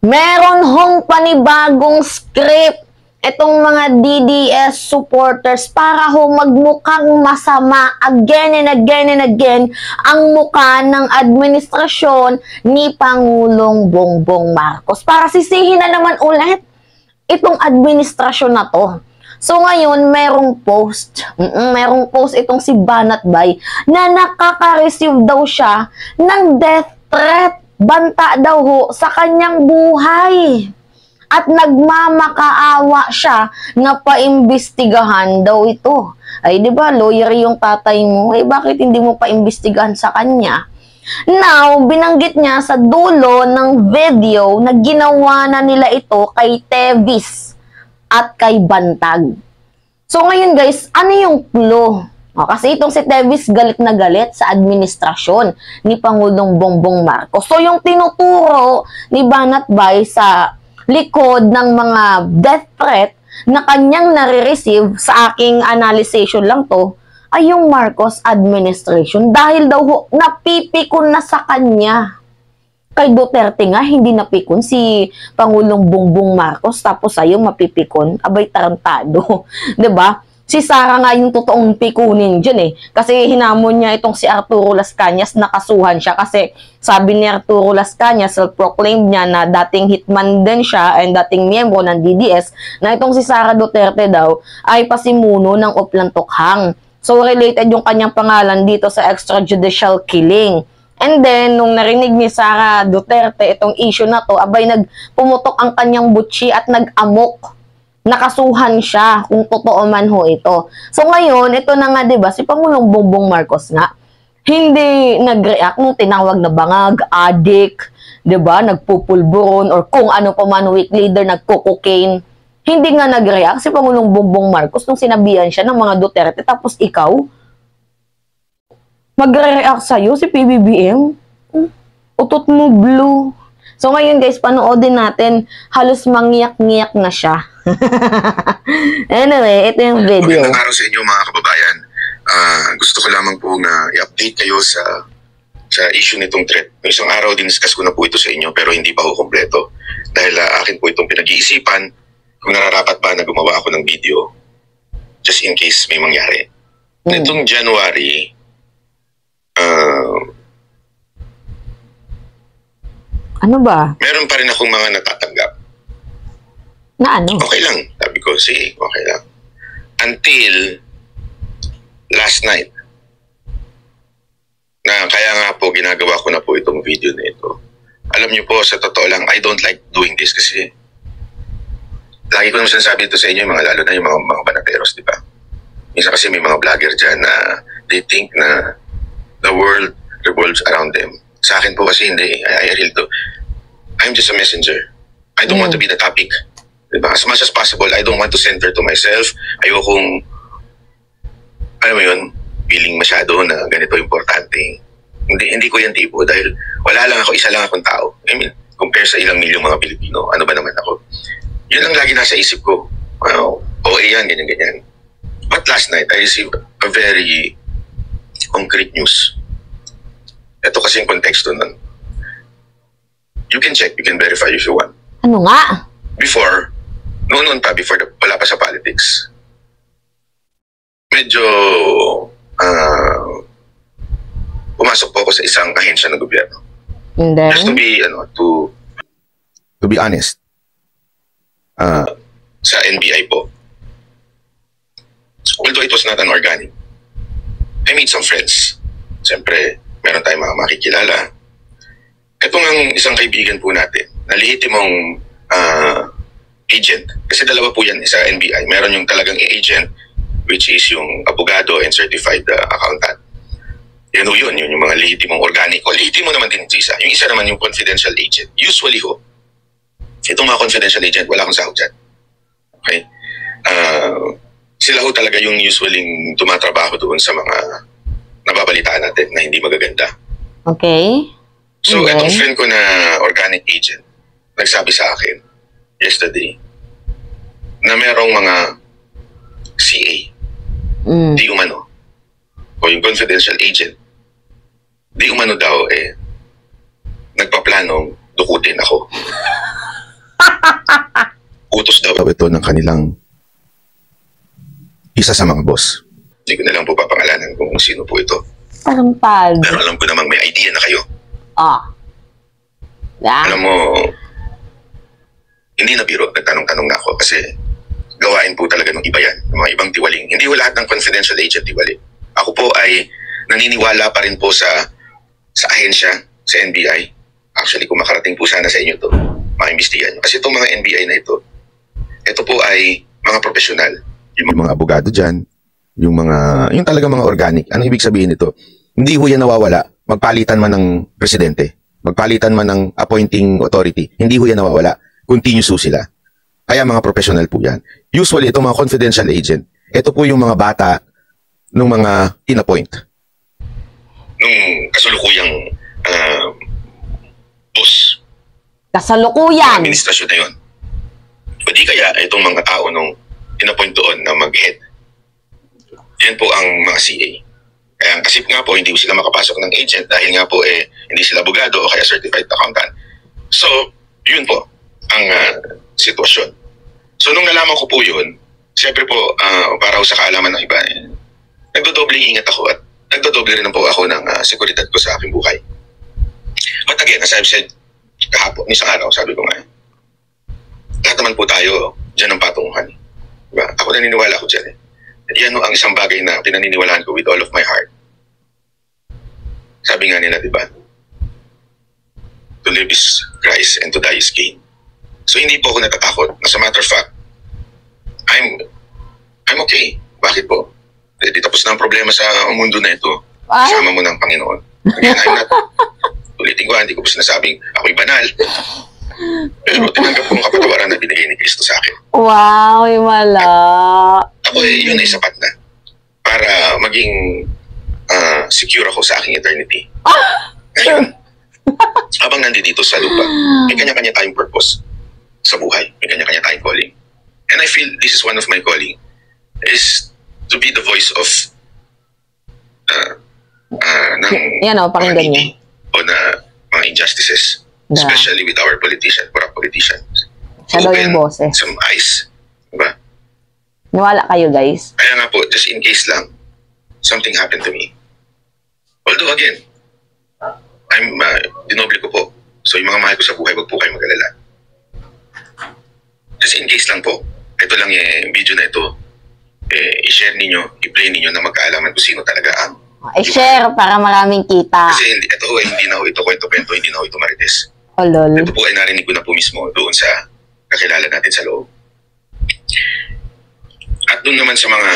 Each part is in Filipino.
Meron hong panibagong script itong mga DDS supporters para ho magmukhang masama again and again and again ang mukha ng administrasyon ni Pangulong Bongbong Marcos. Para sisihin na naman ulit itong administrasyon na to. So ngayon, merong post itong si Banat Bay na nakaka-receive daw siya ng death threat. Banta daw ho sa kanyang buhay. At nagmamakaawa siya na paimbestigahan daw ito. Ay, di ba, lawyer yung tatay mo. Eh, bakit hindi mo paimbestigahan sa kanya? Now, binanggit niya sa dulo ng video na ginawa na nila ito kay Tevis at kay Bantag. So, ngayon guys, ano yung clue? Kasi itong si Tevis galit na galit sa administrasyon ni Pangulong Bongbong Marcos. So yung tinuturo ni Banat Bay sa likod ng mga death threat na kanyang nare-receive sa aking analyzation lang to ay yung Marcos administration dahil daw napipikon na sa kanya. Kay Duterte nga hindi napikon si Pangulong Bongbong Marcos tapos ayong mapipikon, abay tarantado. 'Di ba? Si Sara nga yung totoong pikunin dyan eh. Kasi hinamon niya itong si Arturo Las Cañas, nakasuhan siya. Kasi sabi ni Arturo Las Cañas, self-proclaimed niya na dating hitman din siya and dating miyembro ng DDS, na itong si Sara Duterte daw ay pasimuno ng Oplan Tokhang. So related yung kanyang pangalan dito sa extrajudicial killing. And then, nung narinig ni Sara Duterte itong issue na to, abay nagpumutok ang kanyang butsi at nag-amok. Nakasuhan siya kung totoo man ho ito. So ngayon, ito na nga 'di ba si Pangulong Bongbong Marcos nga hindi nag-react nung tinawag na bangag, addict, 'di ba? Nagpupulburon or kung ano pa man weak leader, nagko-cocaine. Hindi nga nag-react si Pangulong Bongbong Marcos nung sinabihan siya ng mga Duterte tapos ikaw magre-react sa iyo si PBBM. Utot mo blue. So ngayon guys, panoodin natin, halos mangyak-ngiyak na siya. Anyway, ito yung video. Magandang araw sa inyo mga kababayan. Gusto ko lamang po na i-update kayo sa issue nitong threat. May isang araw diniscuss ko na po ito sa inyo pero hindi pa ho kompleto. Dahil akin po itong pinag-iisipan kung nararapat ba na gumawa ako ng video just in case may mangyari. Nitong January, ano ba? meron pa rin akong mga natatanggap. Na ano? Okay lang. Sabi ko, sige, okay lang. Until last night, na kaya nga po ginagawa ko na po itong video na ito. Alam niyo po, sa totoo lang, I don't like doing this kasi lagi ko naman sinasabi ito sa inyo, lalo na yung mga banateros, di ba? Minsan kasi may mga vlogger dyan na they think na the world revolves around them. Sa akin po kasi hindi. I really do. I'm just a messenger. I don't want to be the topic. Diba? As much as possible, I don't want to center to myself. Ayokong, alam mo yun, feeling masyado na ganito importante. Hindi ko yan tipo dahil wala lang ako, isa lang akong tao. I mean, compare sa ilang milyong mga Pilipino, ano ba naman ako? Yun ang lagi nasa isip ko. Okay yan, ganyan-ganyan. But last night, I received a very concrete news. Ito kasi yung konteksto nun. You can check, you can verify if you want. Ano nga? Before, noon pa, wala pa sa politics, medyo pumasok po ako sa isang ahensya ng gobyerno. And then? Just to be honest, sa NBI po. Although it was not an organic, I made some friends. Siyempre, meron tayong mga makikilala. Ito nga isang kaibigan po natin, na lehitimong agent. Kasi dalawa po yan sa NBI. Meron yung talagang agent, which is yung abogado and certified accountant. Yun yung mga lehitimong organiko. Lehitimo naman din isa. Yung isa naman yung confidential agent. Usually ho, itong mga confidential agent, wala akong sahod dyan. Okay? Sila ho talaga yung usually tumatrabaho doon sa mga nababalitaan natin na hindi magaganda. Okay. So, itong friend ko na organic agent, nagsabi sa akin yesterday na merong mga CA, di umano, o yung confidential agent, di umano daw nagpaplanong dukutin ako. daw ito ng kanilang isa sa mga boss. Hindi ko na lang po papangalanan kung sino po ito. Parang pag. Pero alam ko namang may idea na kayo. Alam mo, hindi na biro, nagtanong-tanong na ako kasi gawain po talaga ng iba yan, ng mga ibang tiwaling. Hindi ko lahat ng confidential agent tiwali. Ako po ay naniniwala pa rin po sa ahensya, sa NBI. Actually, kung makarating po sana sa inyo to, maimbestigahan nyo. Kasi itong mga NBI na ito po ay mga profesional. Yung mga abogado dyan, yung talaga mga organic. Ano ibig sabihin nito? Hindi ho yan nawawala. Magpalitan man ng presidente, magpalitan man ng appointing authority, hindi ho yan nawawala. Continuous ho sila. Kaya mga professional po yan. Usually, itong mga confidential agent, ito po yung mga bata ng mga in-appoint. Nung kasalukuyang boss. Kasalukuyan. Administrasyon na yun. O di kaya itong mga tao nung in-appoint doon na mag-head. Yan po ang mga CA. Kaya kasi nga po, hindi sila makapasok ng agent dahil nga po hindi sila abogado o kaya certified accountant. So, yun po ang sitwasyon. So, nung nalaman ko po yun, siyempre po, para sa kaalaman ng iba, nagdodobling ingat ako at nagdodoble rin po ako ng seguridad ko sa aking buhay. But again, as I've said kahapon, isang araw, sabi ko nga, lahat naman po tayo dyan ng patunguhan. Diba? Ako naniniwala ko dyan At yan ang isang bagay na pinaniniwalaan ko with all of my heart. Sabi nga nila, diba? To live is Christ and to die is gain. So hindi po ako natatakot. As a matter of fact, I'm okay. Bakit po? Di tapos na ang problema sa mundo na ito. Kasama mo ng Panginoon. Again, I'm not ulitin ko, hindi ko po sinasabing ako'y banal. Pero tinanggap ko ang kapatawaran na binigay ni Kristo sa akin. Wow, himala. Ako yun ay sapat na para maging secure ako sa aking eternity. Ngayon, habang nandito sa lupa, may kanya-kanya tayong purpose sa buhay. May kanya-kanya tayong calling. And I feel this is one of my calling is to be the voice of ng pakinggan niyo. O na mga injustices. Especially with our corrupt politicians. Siya daw yung boses. Some eyes. Diba? Niwala kayo, guys. Kaya nga po, just in case lang, something happened to me. Although again, dinoble ko po. So yung mga mahal ko sa buhay, wag po kayo mag-alala. Just in case lang po, ito lang yung video na ito, i-share ninyo, i-play ninyo na magkaalaman kung sino talaga ang i-share para maraming kita. Kasi hindi na ho ito kwento-kwento, hindi na ho ito marites. Oh, lol. Ito po ay narinig ko na po mismo doon sa kakilala natin sa loob. At doon naman sa mga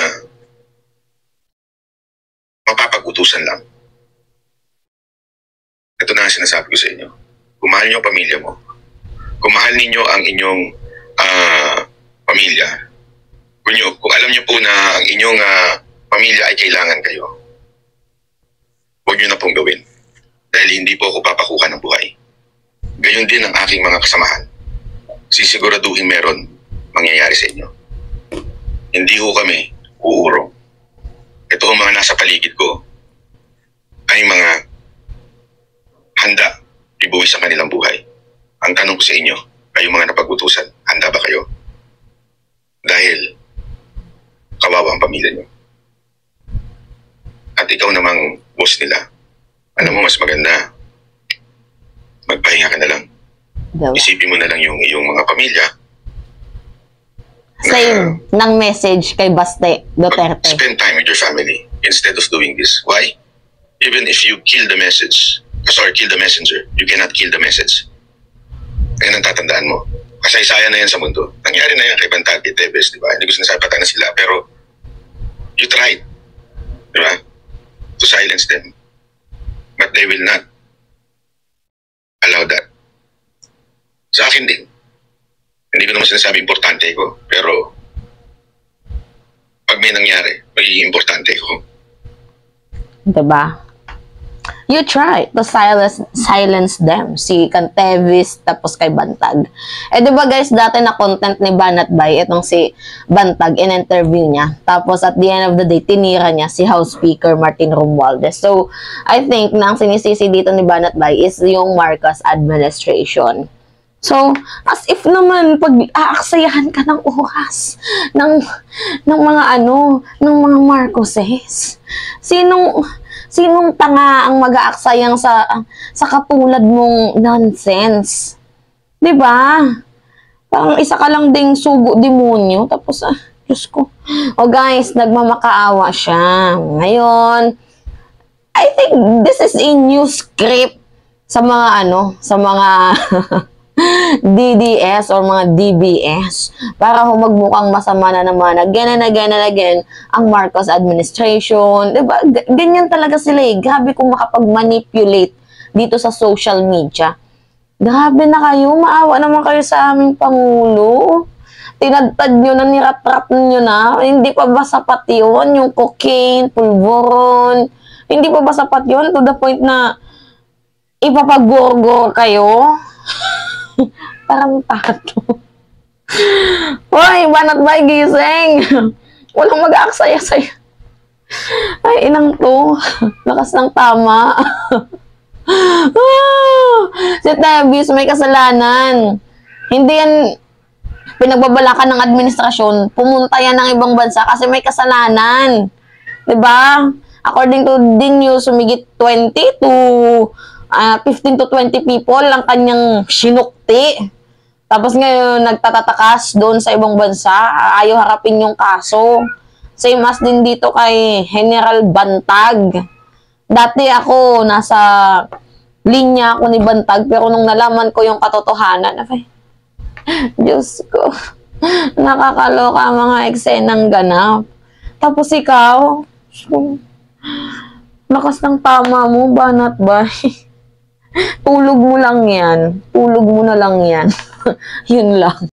mapapag-utusan lang. Ito na ang sinasabi ko sa inyo. Kung mahal niyo ang pamilya mo, kung mahal ninyo ang inyong pamilya, kung alam niyo po na ang inyong pamilya ay kailangan kayo, huwag niyo na pong gawin. Dahil hindi po ako papakuha ng buhay. Gayon din ang aking mga kasamahan. Sisiguraduhin meron mangyayari sa inyo. Hindi ho kami uurong. Ito ang mga nasa paligid ko ay mga handa ibuwis sa kanilang buhay. Ang tanong ko sa inyo, kayo mga napag-utusan, handa ba kayo? Dahil kawawa ang pamilya niyo. At ikaw namang boss nila. Alam mo, mas maganda, magpahinga ka na lang. Isipin mo na lang yung iyong mga pamilya. Same ng message kay Baste Duterte. Spend time with your family instead of doing this. Why? Even if you kill the messenger, you cannot kill the message. Kaya nang tatandaan mo. Kasaysayan na yan sa mundo. Nangyari na yan kay Bantag, kay Tebes, di ba? Hindi ko sinasabi patay na sila, pero you tried. Di ba? To silence them. But they will not allow that. Sa akin din. Hindi ko naman sinasabi importante ko, pero pag may nangyari, magiging importante ko. Diba? You try to silence them. Si Cantevis, tapos kay Bantag. Diba guys, dati na content ni Banat Bay, itong si Bantag, in-interview niya. Tapos at the end of the day, tinira niya si House Speaker Martin Romualdez. So, I think na ang sinisisi dito ni Banat Bay is yung Marcos administration. So, as if naman pag aaksayahan ka ng oras ng mga Marcoses. Sinong tanga ang mag-aaksayang sa katulad mong nonsense? 'Di ba? Parang isa ka lang ding sugo demonyo tapos Diyos ko. Oh guys, nagmamakaawa siya. Ngayon, I think this is a new script sa mga sa mga DDS or mga DBS para magmukhang masama na naman again and again and again ang Marcos administration. Diba? Ganyan talaga sila eh. Grabe kung makapag-manipulate dito sa social media. Grabe na kayo. Maawa naman kayo sa aming Pangulo. Tinadtad nyo na, nirat-rat nyo na. Hindi pa ba sapat yun? Yung cocaine, pulveron. Hindi pa ba sapat yun to the point na ipapagorgor kayo? Parang tato. Hoy, banat ba gising? Walang mag-aaksaya sa'yo. Ay, inang to. Lakas ng tama. Si Tebis may kasalanan. Hindi yan pinagbabalakan ng administrasyon. Pumunta yan ng ibang bansa kasi may kasalanan. 'Di ba? According to the news, sumigit 20 to 15 to 20 people ang kanyang sinukti. Tapos ngayon, nagtatatakas doon sa ibang bansa. Ayaw harapin yung kaso. Same as din dito kay General Bantag. Dati ako, nasa linya ako ni Bantag, pero nung nalaman ko yung katotohanan, Diyos ko, nakakaloka mga eksenang ganap. Tapos ikaw, lakas ng tama mo, banat ba? Tulog mo lang yan. Tulog mo na lang yan. Yun lang.